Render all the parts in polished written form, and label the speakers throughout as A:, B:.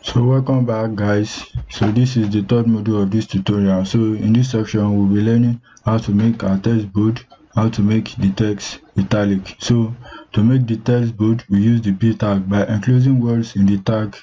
A: So welcome back, guys. So this is the third module of this tutorial. So in this section we'll be learning how to make our text bold, how to make the text italic. So to make the text bold, we use the B tag. By enclosing words in the tag,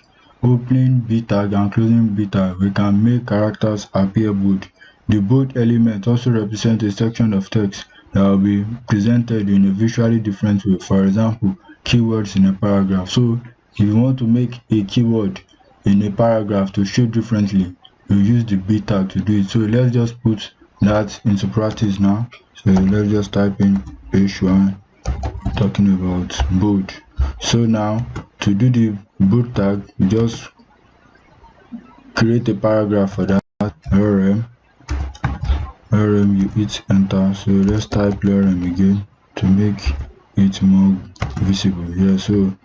A: opening B tag and closing B tag, we can make characters appear bold. The bold element also represents a section of text that will be presented in a visually different way. For example, keywords in a paragraph. So if you want to make a keyword in a paragraph to show differently, you use the B tag to do it. So let's just put that into practice now. So let's just type in H1 talking about bold. So now to do the bold tag, you just create a paragraph for that. lorem, you hit enter. So let's type lorem again to make it more visible. Yeah, so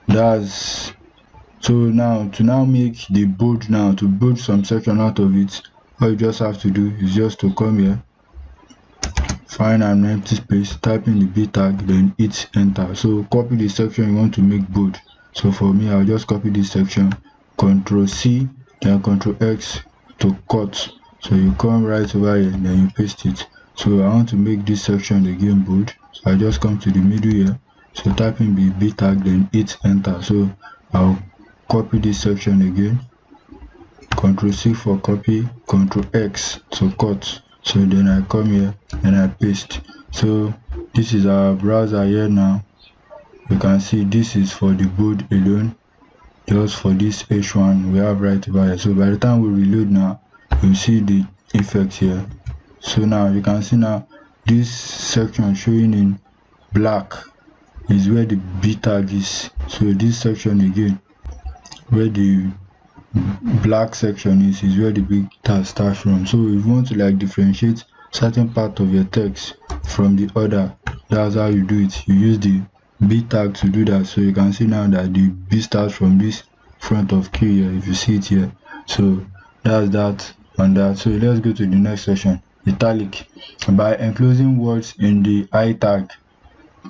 A: that's so now to make the bold, now to bold some section out of it, all you just have to do is just to come here, find an empty space, type in the B tag, then hit enter. So copy the section you want to make bold. So for me, I'll just copy this section, Ctrl C, then Ctrl X to cut. So you come right over here, then you paste it. So I want to make this section again bold, so I just come to the middle here, so type in the B tag, then hit enter. So I'll copy this section again, Ctrl C for copy, Ctrl X to cut. So then I come here and I paste. So this is our browser here now. You can see this is for the bold alone, just for this H1 we have right over here. So by the time we reload now, you see the effect here. So now you can see now this section showing in black is where the B tag is. So this section again, where the black section is where the B tag starts from. So if you want to like differentiate certain part of your text from the other, that's how you do it. You use the B tag to do that. So you can see now that the B starts from this front of key here, if you see it here. So that's that on that. So let's go to the next section, italic. By enclosing words in the I tag,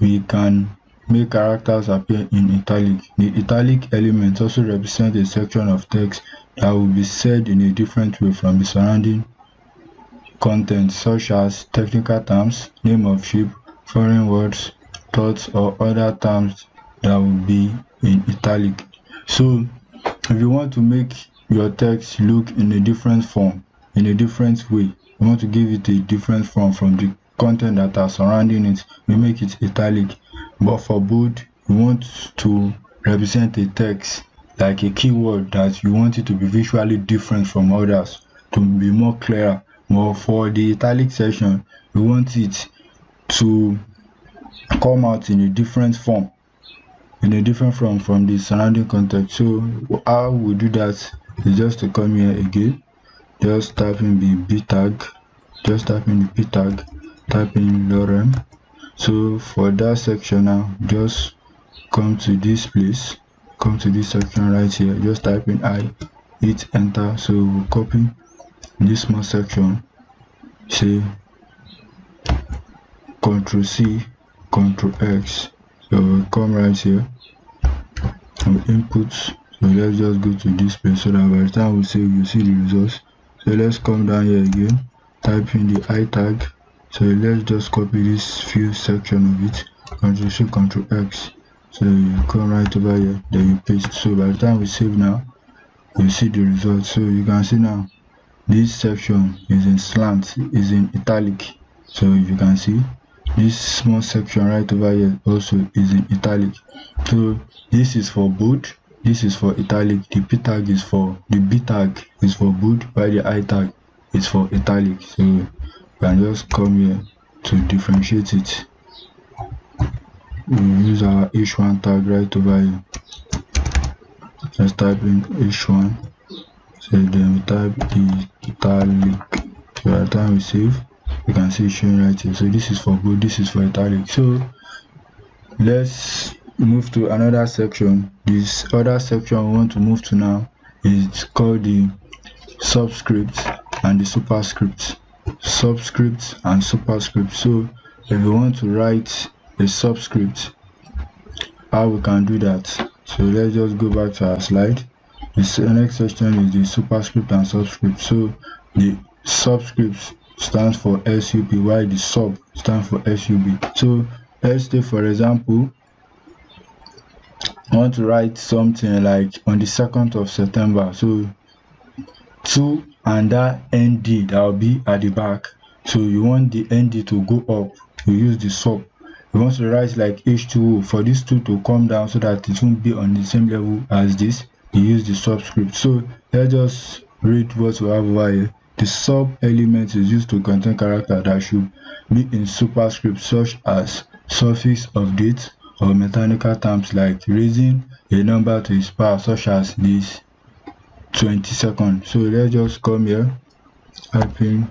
A: we can make characters appear in italic. The italic element also represents a section of text that will be said in a different way from the surrounding content, such as technical terms, name of ship, foreign words, thoughts, or other terms that will be in italic. So if you want to make your text look in a different form, in a different way, you want to give it a different form from the content that are surrounding it, you make it italic. But for bold, you want to represent a text like a keyword that you want it to be visually different from others, to be more clear. But for the italic section, you want it to come out in a different form, from the surrounding context. So how we do that is just to come here again, just type in the B tag, type in lorem. So for that section now, just come to this place, come to this section right here, just type in I, hit enter. So we'll copy this small section, say Ctrl C, Ctrl X. So we'll come right here and input. So let's just go to this place so that by the time we save, you see the results. So let's come down here again, type in the I tag. So let's just copy this few section of it, Ctrl C, Ctrl X. So you come right over here, then you paste. So by the time we save now, you see the results. So you can see now this section is in slant, is in italic. So you can see this small section right over here also is in italic. So this is for bold, this is for italic. The B tag is for bold, while the I tag is for italic. So you can just come here to differentiate it. We use our H1 tag right over here. Just type in H1. So then we type italic. So by the time we save, you can see it showing right here. So this is for bold, this is for italic. So let's move to another section. This other section we want to move to now is called the subscript and the superscript. Subscript and superscript. So if you want to write a subscript, how we can do that So let's just go back to our slide. The next section is the superscript and subscript. So the subscript stands for SUP, while the sub stands for SUB. So let's say, for example, I want to write something like on the 2nd of September. So 2 and that ND that will be at the back. So you want the ND to go up, you use the sub. You want to write like H2O for this 2 to come down so that it won't be on the same level as this, you use the subscript. So let's just read what we have over here. The sub element is used to contain character that should be in superscript, such as suffix of date or mechanical terms like raising a number to its power, such as this 22nd. So let's just come here, type in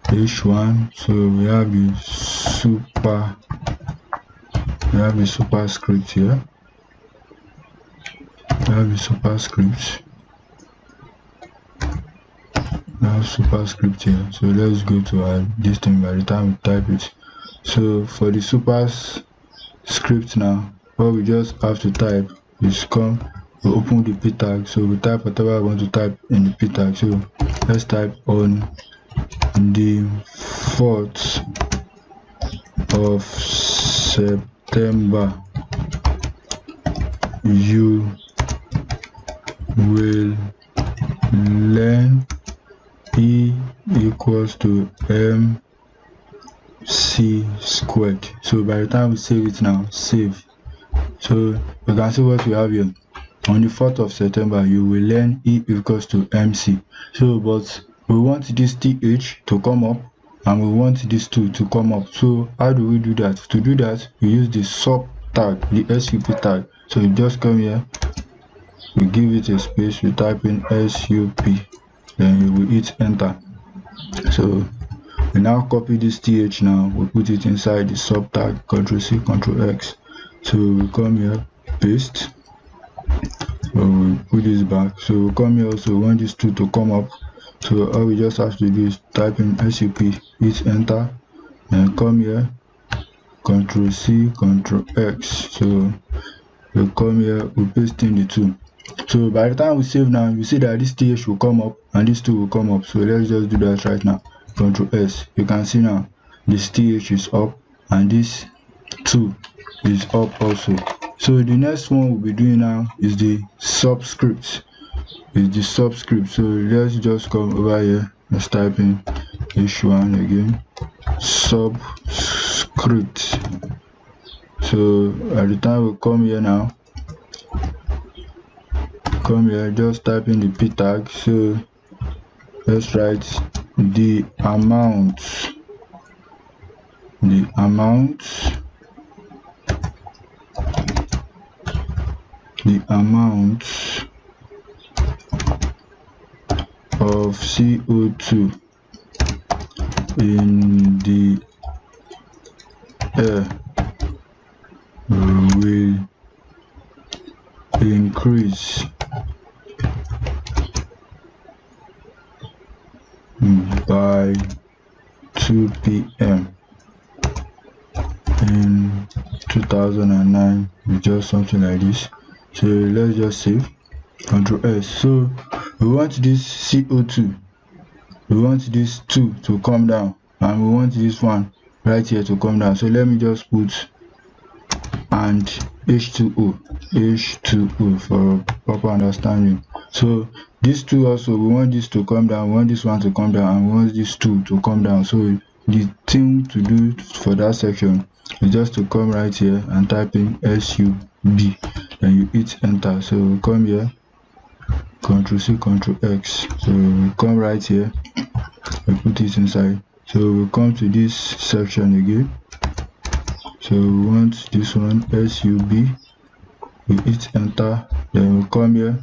A: H1. So we have the superscript here. We have the superscript. We have superscript here. So let's go to our this thing by the time we type it. So for the superscript now, what we just have to type is we open the p tag. So we type whatever I want to type in the p tag. So let's type on the 4th of September you will learn E equals to MC squared. So by the time we save it now, save. So you can see what we have here. On the 4th of September you will learn E equals to MC. So but we want this TH to come up and we want this 2 to come up. So how do we do that? To do that, we use the sub tag, the SUP tag. So you just come here, we give it a space, we type in SUP, then you will hit enter. So we now copy this TH now, we put it inside the sub tag, Ctrl+C, Ctrl+X. So we come here, paste. So we put this back. So we come here also, we want this 2 to come up. So all we just have to do is type in SUP, hit enter, and come here, Ctrl+C, Ctrl+X. So we come here, we paste in the 2. So by the time we save now, you see that this TH will come up and this 2 will come up. So let's just do that right now. Ctrl+S. You can see now this TH is up and this 2 is up also. So the next one we'll be doing now is the subscript. So let's just come over here, let's type in H1 again, subscript. So at the time we come here now, just type in the p tag. So let's write the amount of CO2 in the air will increase by 2 p.m. in 2009, just something like this. So let's just save, Ctrl+S. So we want this CO2, we want this 2 to come down, and we want this one right here to come down. So let me just put and H2O for proper understanding. So these 2 also, we want this to come down, we want this one to come down, and we want this 2 to come down. So the thing to do for that section is just to come right here and type in SUB, then you hit enter. So we come here, Ctrl+C, Ctrl+X. So we come right here, we put it inside. So we come to this section again. So we want this one, SUB, we hit enter, then we come here,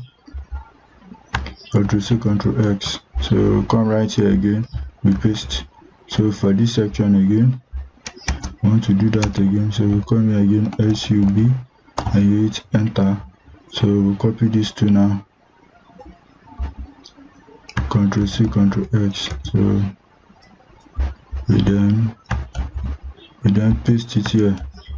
A: Ctrl+C, Ctrl+X. So we come right here again, we paste. So for this section again, we want to do that again. So we come here again, SUB, and you hit enter. So we copy these 2 now, Ctrl+C, Ctrl+X. So we then paste it here,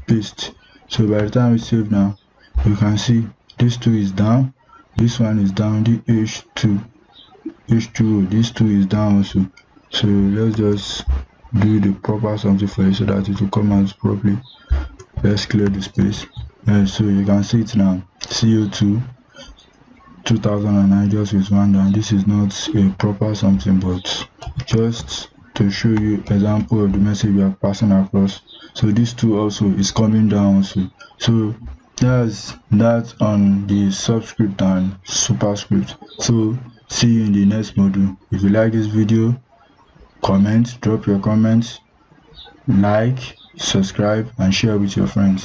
A: paste. So by the time we save now, you can see this 2 is down, this one is down, the h2 this 2 is down also. So let's just do the proper something for it so that it will come out properly. Let's clear the space. So you can see it now, CO2 2009 just with one down. This is not a proper something, but just to show you example of the message we are passing across. So this 2 also is coming down also. So that's that on the subscript and superscript. So see you in the next module. If you like this video, comment, drop your comments, like, subscribe and share with your friends.